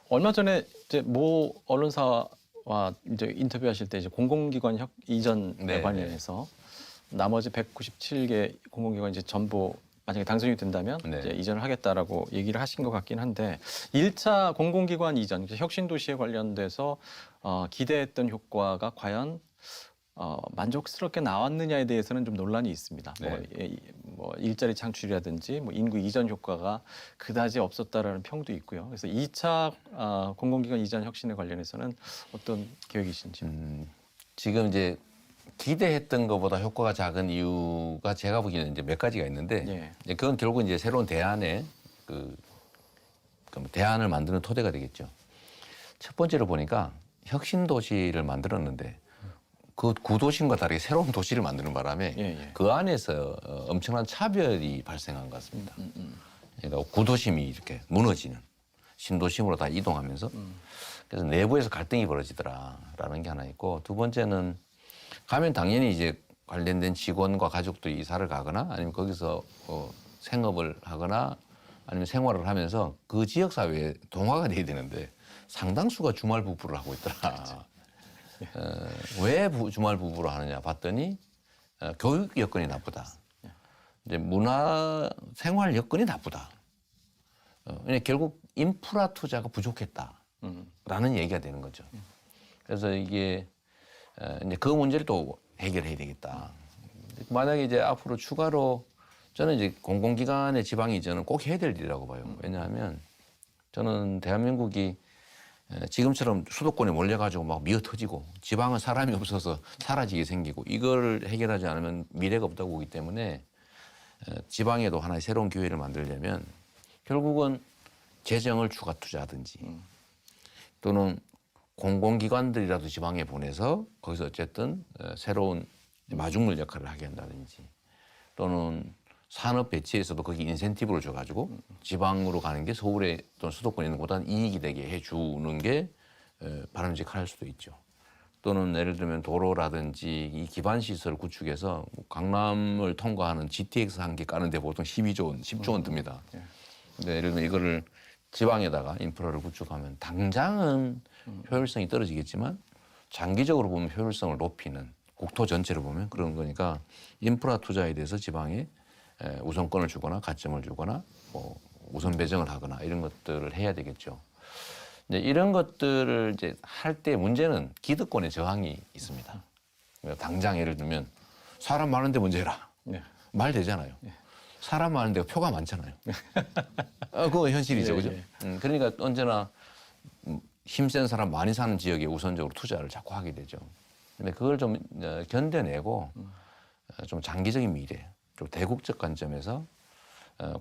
얼마 전에 이제 모 언론사와 이제 인터뷰하실 때 이제 공공기관 이전에 네, 관련해서 나머지 197개 공공기관 이제 전부 만약에 당선이 된다면 네. 이제 이전을 하겠다라고 얘기를 하신 것 같긴 한데 1차 공공기관 이전, 혁신도시에 관련돼서 기대했던 효과가 과연 만족스럽게 나왔느냐에 대해서는 좀 논란이 있습니다. 네. 뭐 일자리 창출이라든지 뭐 인구 이전 효과가 그다지 없었다라는 평도 있고요. 그래서 2차 공공기관 이전 혁신에 관련해서는 어떤 계획이신지요? 지금 이제 기대했던 것보다 효과가 작은 이유가 제가 보기에는 이제 몇 가지가 있는데 예. 이제 그건 결국 이제 새로운 대안의 대안을 만드는 토대가 되겠죠. 첫 번째로 보니까 혁신 도시를 만들었는데 그 구도심과 다르게 새로운 도시를 만드는 바람에 예. 그 안에서 엄청난 차별이 발생한 것 같습니다. 그러니까 구도심이 이렇게 무너지는 신도심으로 다 이동하면서 그래서 내부에서 갈등이 벌어지더라라는 게 하나 있고, 두 번째는 가면 당연히 이제 관련된 직원과 가족들이 이사를 가거나 아니면 거기서 생업을 하거나 아니면 생활을 하면서 그 지역 사회에 동화가 돼야 되는데 상당수가 주말 부부를 하고 있더라. 왜 주말 부부를 하느냐 봤더니 교육 여건이 나쁘다. 이제 문화 생활 여건이 나쁘다. 결국 인프라 투자가 부족했다라는 얘기가 되는 거죠. 그래서 이게 이제 그 문제를 또 해결해야 되겠다. 만약에 이제 앞으로 추가로 저는 이제 공공기관의 지방 이전은 꼭 해야 될 일이라고 봐요. 왜냐하면 저는 대한민국이 지금처럼 수도권에 몰려가지고 막 미어터지고 지방은 사람이 없어서 사라지게 생기고 이걸 해결하지 않으면 미래가 없다고 보기 때문에 지방에도 하나의 새로운 기회를 만들려면 결국은 재정을 추가 투자하든지 또는 공공기관들이라도 지방에 보내서 거기서 어쨌든 새로운 마중물 역할을 하게 한다든지 또는 산업 배치에서도 거기 인센티브를 줘가지고 지방으로 가는 게 서울에 또는 수도권에 있는 것보다는 이익이 되게 해주는 게 바람직할 수도 있죠. 또는 예를 들면 도로라든지 이 기반 시설 구축해서 강남을 통과하는 GTX 한 개 까는데 보통 12조 원, 10조 원 듭니다. 근데 예를 들면 이거를 지방에다가 인프라를 구축하면 당장은 효율성이 떨어지겠지만 장기적으로 보면 효율성을 높이는 국토 전체를 보면 그런 거니까 인프라 투자에 대해서 지방에 우선권을 주거나 가점을 주거나 뭐 우선 배정을 하거나 이런 것들을 해야 되겠죠. 이제 이런 것들을 이제 할 때 문제는 기득권의 저항이 있습니다. 당장 예를 들면 사람 많은데 먼저 해라. 네. 말 되잖아요. 사람 많은데 표가 많잖아요. 그거 현실이죠, 그죠? 그러니까 언제나 힘센 사람 많이 사는 지역에 우선적으로 투자를 자꾸 하게 되죠. 근데 그걸 좀 견뎌내고 좀 장기적인 미래, 좀 대국적 관점에서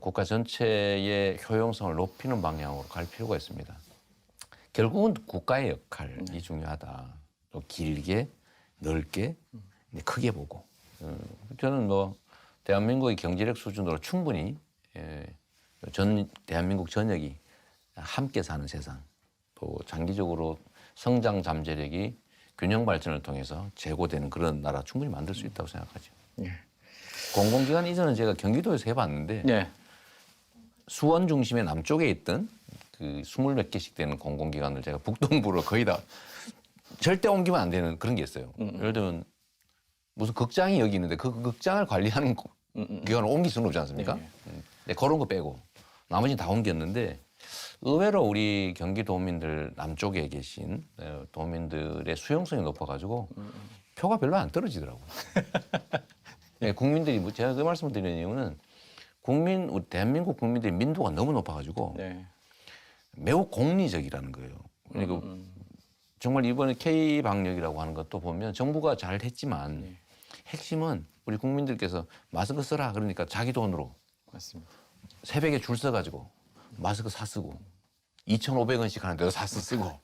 국가 전체의 효용성을 높이는 방향으로 갈 필요가 있습니다. 결국은 국가의 역할이 중요하다. 또 길게, 넓게, 크게 보고. 저는 뭐 대한민국의 경제력 수준으로 충분히 대한민국 전역이 함께 사는 세상, 또 장기적으로 성장 잠재력이 균형 발전을 통해서 제고되는 그런 나라 충분히 만들 수 있다고 생각하죠. 예. 공공기관 이전은 제가 경기도에서 해봤는데 네. 수원 중심의 남쪽에 있던 그 20몇 개씩 되는 공공기관을 제가 북동부로 거의 다 절대 옮기면 안 되는 그런 게 있어요. 예를 들면 무슨 극장이 여기 있는데 그 극장을 관리하는 기관을 옮길 수는 없지 않습니까? 네, 그런 거 빼고 나머지는 다 옮겼는데 의외로 우리 경기도민들 남쪽에 계신 도민들의 수용성이 높아가지고 표가 별로 안 떨어지더라고요. 네, 국민들이 제가 그 말씀을 드리는 이유는 대한민국 국민들의 민도가 너무 높아가지고 네. 매우 공리적이라는 거예요. 그러니까 정말 이번에 K방역이라고 하는 것도 보면 정부가 잘 했지만 핵심은 우리 국민들께서 마스크 써라 그러니까 자기 돈으로 맞습니다. 새벽에 줄 서가지고 마스크 사 쓰고 2,500원씩 하는데 사 쓰고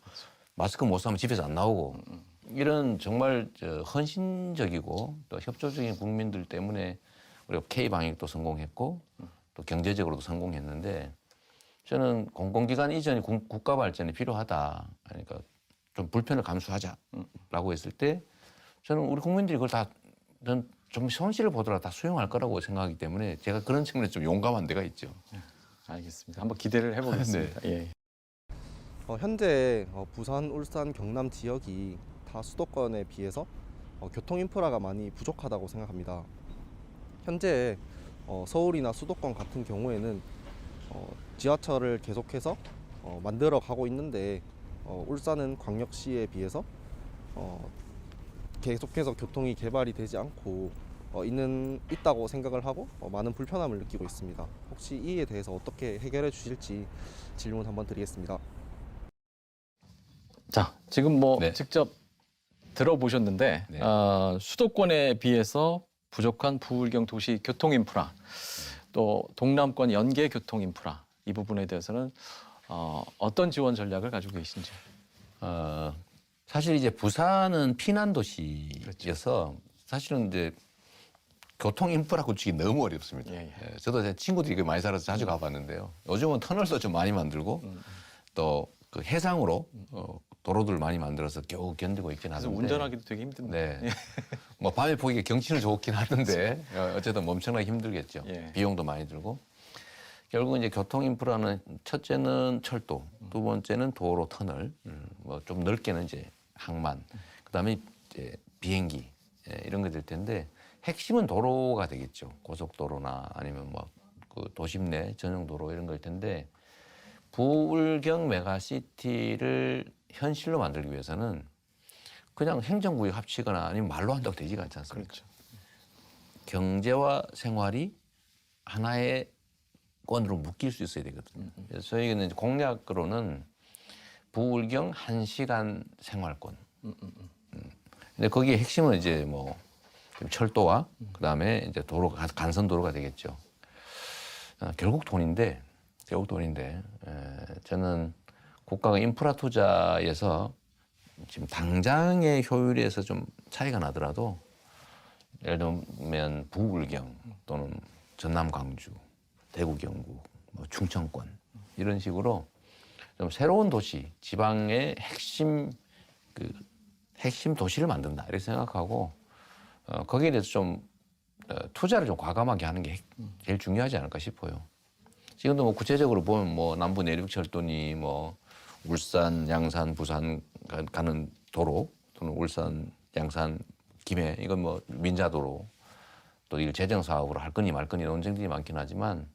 마스크 못 사면 집에서 안 나오고 이런 정말 헌신적이고 또 협조적인 국민들 때문에 우리가 K방역도 성공했고 또 경제적으로도 성공했는데 저는 공공기관 이전이 국가 발전이 필요하다. 그러니까 좀 불편을 감수하자라고 했을 때 저는 우리 국민들이 그걸 다 좀 손실을 보더라도 다 수용할 거라고 생각하기 때문에 제가 그런 측면에서 좀 용감한 데가 있죠. 알겠습니다. 한번 기대를 해보겠습니다. 네. 예. 현재 부산, 울산, 경남 지역이 다 수도권에 비해서 교통 인프라가 많이 부족하다고 생각합니다. 현재 서울이나 수도권 같은 경우에는 지하철을 계속해서 만들어 가고 있는데 울산은 광역시에 비해서 계속해서 교통이 개발이 되지 않고 있다고 생각을 하고 많은 불편함을 느끼고 있습니다. 혹시 이에 대해서 어떻게 해결해 주실지 질문 한번 드리겠습니다. 자, 지금 뭐 네. 직접 들어보셨는데 네. 수도권에 비해서 부족한 부울경 도시 교통 인프라, 또 동남권 연계 교통 인프라 이 부분에 대해서는 어떤 지원 전략을 가지고 계신지. 사실 이제 부산은 피난 도시여서 사실은 이제 교통 인프라 구축이 너무 어렵습니다. 예, 예. 예, 저도 제 친구들이 많이 살아서 자주 가봤는데요. 요즘은 터널도 좀 많이 만들고 또 그 해상으로 도로들 많이 만들어서 겨우 견디고 있긴 그래서 하던데. 운전하기도 되게 힘든데. 네. 뭐 밤에 보기에 경치는 좋긴 하던데 어쨌든 엄청나게 힘들겠죠. 예. 비용도 많이 들고. 결국 이제 교통 인프라는 첫째는 철도, 두 번째는 도로 터널, 뭐 좀 넓게는 이제 항만, 그다음에 이제 비행기 이런 게 될 텐데 핵심은 도로가 되겠죠. 고속도로나 아니면 뭐 그 도심 내 전용 도로 이런 걸 텐데 부울경 메가시티를 현실로 만들기 위해서는 그냥 행정구역 합치거나 아니면 말로 한다고 되지가 않지 않습니까? 그렇죠. 경제와 생활이 하나의 건으로 묶일 수 있어야 되거든요. 그래서 저희는 이제 공약으로는 부울경 1시간 생활권. 근데 거기에 핵심은 이제 뭐 철도와 그다음에 이제 도로 간선 도로가 되겠죠. 결국 돈인데 저는 국가가 인프라 투자에서 지금 당장의 효율에서 좀 차이가 나더라도 예를 들면 부울경 또는 전남 광주, 대구 경북, 뭐 충청권 이런 식으로 좀 새로운 도시, 지방의 핵심 도시를 만든다 이렇게 생각하고 거기에 대해서 좀 투자를 좀 과감하게 하는 게 제일 중요하지 않을까 싶어요. 지금도 뭐 구체적으로 보면 뭐 남부 내륙철도니 뭐 울산, 양산, 부산 가는 도로 또는 울산, 양산, 김해 이건 뭐 민자도로 또 이걸 재정 사업으로 할 거니 말 거니 논쟁들이 많긴 하지만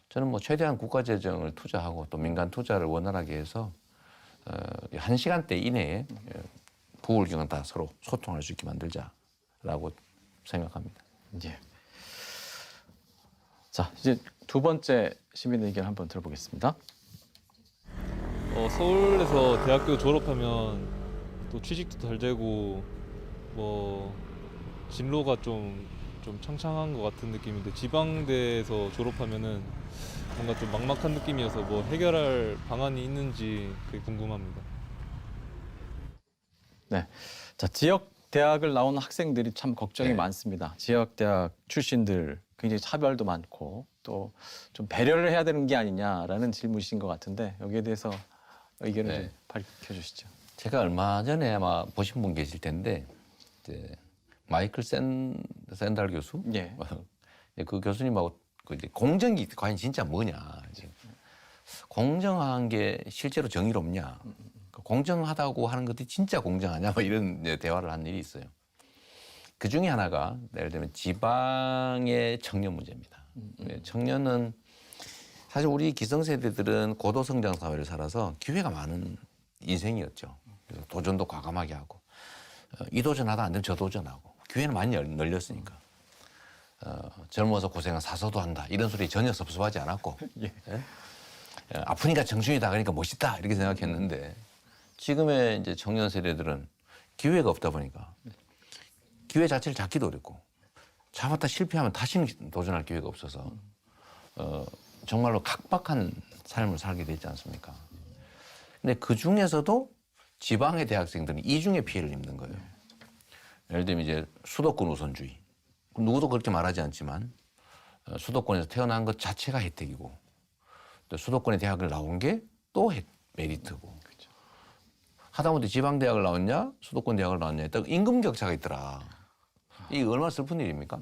저는 뭐 최대한 국가 재정을 투자하고 또 민간 투자를 원활하게 해서 1시간대 이내에 부울경은 다 서로 소통할 수 있게 만들자라고 생각합니다. 예. 자, 이제 두 번째 시민 의견 한번 들어보겠습니다. 서울에서 대학교 졸업하면 또 취직도 잘 되고 뭐 진로가 좀 창창한 것 같은 느낌인데 지방대에서 졸업하면은 뭔가 좀 막막한 느낌이어서 뭐 해결할 방안이 있는지 그게 궁금합니다. 네. 자, 지역 대학을 나온 학생들이 참 걱정이 네. 많습니다. 지역 대학 출신들 굉장히 차별도 많고 또 좀 배려를 해야 되는 게 아니냐라는 질문이신 것 같은데 여기에 대해서 의견을 네. 좀 밝혀 주시죠. 제가 얼마 전에 아마 보신 분 계실 텐데 이제 마이클 샌달 교수 예. 그 교수님하고 그 이제 공정이 과연 진짜 뭐냐 이제 공정한 게 실제로 정의롭냐 공정하다고 하는 것들이 진짜 공정하냐 뭐 이런 이제 대화를 한 일이 있어요. 그 중에 하나가 예를 들면 지방의 청년 문제입니다. 청년은 사실 우리 기성세대들은 고도성장 사회를 살아서 기회가 많은 인생이었죠. 그래서 도전도 과감하게 하고 이 도전하다 안 되면 저 도전하고 기회는 많이 널렸으니까 젊어서 고생은 사서도 한다 이런 소리 전혀 섭섭하지 않았고 예. 아프니까 정신이다 그러니까 멋있다 이렇게 생각했는데 지금의 이제 청년 세대들은 기회가 없다 보니까 기회 자체를 잡기도 어렵고 잡았다 실패하면 다시는 도전할 기회가 없어서 정말로 각박한 삶을 살게 되지 않습니까? 근데 그 중에서도 지방의 대학생들은 이중의 피해를 입는 거예요. 예를 들면 이제 수도권 우선주의. 누구도 그렇게 말하지 않지만 수도권에서 태어난 것 자체가 혜택이고 또 수도권의 대학을 나온 게 또 메리트고 하다못해 지방 대학을 나왔냐 수도권 대학을 나왔냐 딱 임금 격차가 있더라. 이게 얼마나 슬픈 일입니까?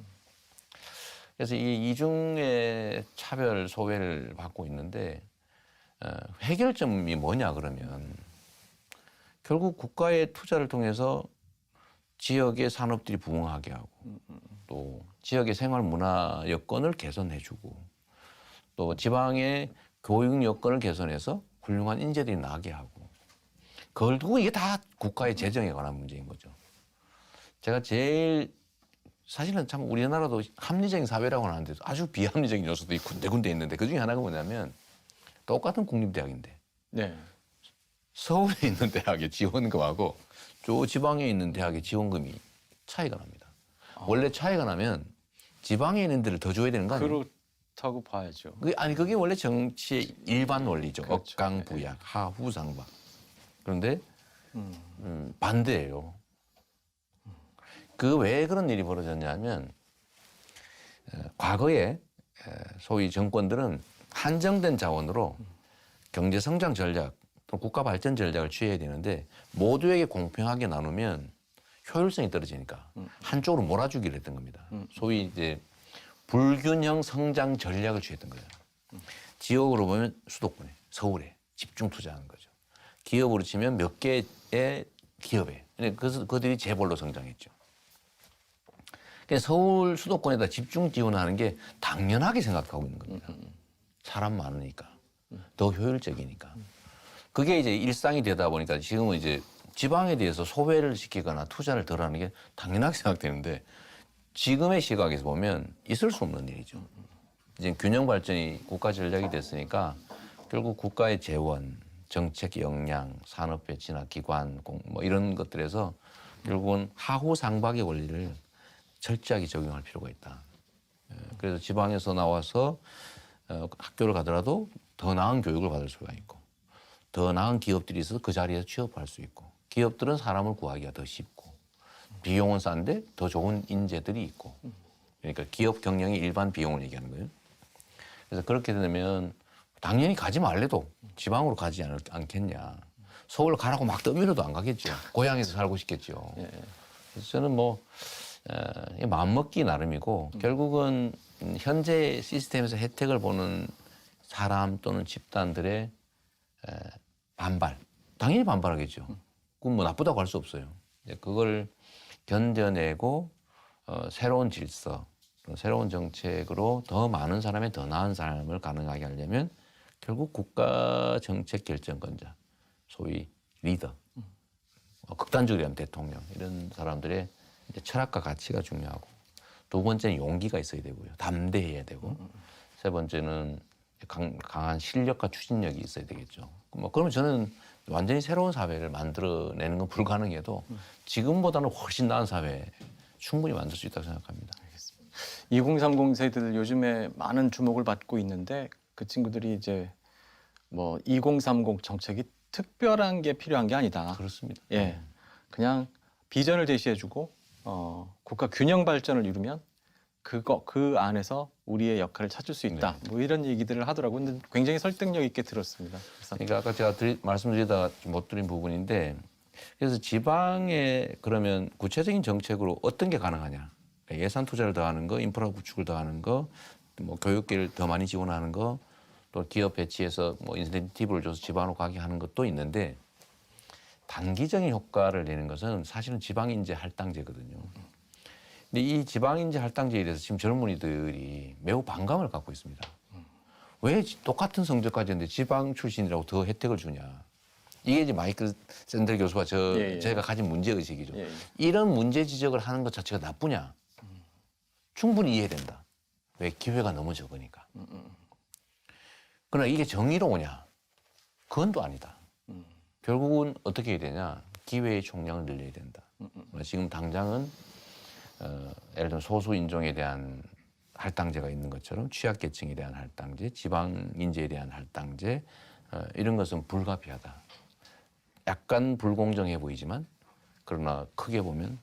그래서 이 이중의 차별 소외를 받고 있는데 해결점이 뭐냐 그러면 결국 국가의 투자를 통해서 지역의 산업들이 부흥하게 하고 또 지역의 생활 문화 여건을 개선해주고 또 지방의 교육 여건을 개선해서 훌륭한 인재들이 나게 하고 그걸 두고 이게 다 국가의 재정에 관한 문제인 거죠. 제가 제일 사실은 참 우리나라도 합리적인 사회라고 하는데 아주 비합리적인 요소도 있고 군데군데 있는데 그중에 하나가 뭐냐면 똑같은 국립대학인데 네. 서울에 있는 대학의 지원금하고 저 지방에 있는 대학의 지원금이 차이가 납니다. 원래 차이가 나면 지방에 있는 데를 더 줘야 되는 거 아니에요? 그렇다고 봐야죠. 그게 원래 정치의 일반 원리죠. 그렇죠. 억강부양, 하후상박. 그런데 반대예요. 그 왜 그런 일이 벌어졌냐면 과거에 소위 정권들은 한정된 자원으로 경제 성장 전략 또 국가 발전 전략을 취해야 되는데 모두에게 공평하게 나누면 효율성이 떨어지니까 한쪽으로 몰아주기를 했던 겁니다. 소위 이제 불균형 성장 전략을 취했던 거예요. 지역으로 보면 수도권에, 서울에 집중 투자하는 거죠. 기업으로 치면 몇 개의 기업에. 그래서 그들이 재벌로 성장했죠. 그래서 서울 수도권에다 집중 지원하는 게 당연하게 생각하고 있는 겁니다. 사람 많으니까. 더 효율적이니까. 그게 이제 일상이 되다 보니까 지금은 이제 지방에 대해서 소외를 시키거나 투자를 덜 하는 게 당연하게 생각되는데 지금의 시각에서 보면 있을 수 없는 일이죠. 이제 균형 발전이 국가 전략이 됐으니까 결국 국가의 재원, 정책 역량, 산업 배치나 기관, 뭐 이런 것들에서 결국은 하후상박의 원리를 철저하게 적용할 필요가 있다. 그래서 지방에서 나와서 학교를 가더라도 더 나은 교육을 받을 수가 있고 더 나은 기업들이 있어서 그 자리에서 취업할 수 있고 기업들은 사람을 구하기가 더 쉽고 비용은 싼데 더 좋은 인재들이 있고 그러니까 기업 경영이 일반 비용을 얘기하는 거예요. 그래서 그렇게 되면 당연히 가지 말래도 지방으로 가지 않겠냐. 서울 가라고 막 떠밀어도 안 가겠죠. 고향에서 살고 싶겠죠. 그래서 저는 뭐 마음먹기 나름이고 결국은 현재 시스템에서 혜택을 보는 사람 또는 집단들의 반발. 당연히 반발하겠죠. 그건 뭐 나쁘다고 할 수 없어요. 그걸 견뎌내고 새로운 질서, 새로운 정책으로 더 많은 사람의 더 나은 삶을 가능하게 하려면 결국 국가 정책 결정권자, 소위 리더, 극단적으로 하면 대통령 이런 사람들의 이제 철학과 가치가 중요하고 두 번째는 용기가 있어야 되고요. 담대해야 되고 세 번째는 강한 실력과 추진력이 있어야 되겠죠. 뭐 그러면 저는 완전히 새로운 사회를 만들어내는 건 불가능해도 지금보다는 훨씬 나은 사회 충분히 만들 수 있다고 생각합니다. 2030 세대들 요즘에 많은 주목을 받고 있는데 그 친구들이 이제 뭐 2030 정책이 특별한 게 필요한 게 아니다. 그렇습니다. 예, 그냥 비전을 제시해주고 국가 균형 발전을 이루면 그 안에서 우리의 역할을 찾을 수 있다. 뭐 이런 얘기들을 하더라고요. 근데 굉장히 설득력 있게 들었습니다. 그래서 그러니까 아까 제가 말씀드리다가 못 드린 부분인데 그래서 지방에 그러면 구체적인 정책으로 어떤 게 가능하냐. 예산 투자를 더 하는 거, 인프라 구축을 더 하는 거, 뭐 교육계를 더 많이 지원하는 거, 또 기업 배치해서 뭐 인센티브를 줘서 지방으로 가게 하는 것도 있는데 단기적인 효과를 내는 것은 사실은 지방인재 할당제거든요. 근데 이 지방인재 할당제에 대해서 지금 젊은이들이 매우 반감을 갖고 있습니다. 왜 똑같은 성적 가졌는데 지방 출신이라고 더 혜택을 주냐. 이게 이제 마이클 샌델 교수와 제가 가진 문제의식이죠. 이런 문제 지적을 하는 것 자체가 나쁘냐. 충분히 이해된다. 왜? 기회가 너무 적으니까. 그러나 이게 정의로우냐? 그건 또 아니다. 결국은 어떻게 해야 되냐? 기회의 총량을 늘려야 된다. 지금 당장은 예를 들면 소수 인종에 대한 할당제가 있는 것처럼 취약계층에 대한 할당제, 지방 인재에 대한 할당제 이런 것은 불가피하다. 약간 불공정해 보이지만 그러나 크게 보면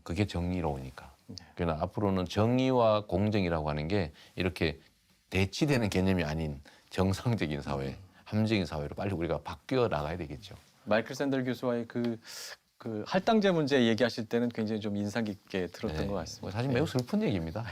그게 정의로우니까. 그러나 앞으로는 정의와 공정이라고 하는 게 이렇게 대치되는 개념이 아닌 정상적인 사회, 합리적인 사회로 빨리 우리가 바뀌어 나가야 되겠죠. 마이클 샌델 교수와의 그 할당제 문제 얘기하실 때는 굉장히 좀 인상 깊게 들었던 것 같습니다. 사실 매우 슬픈 얘기입니다.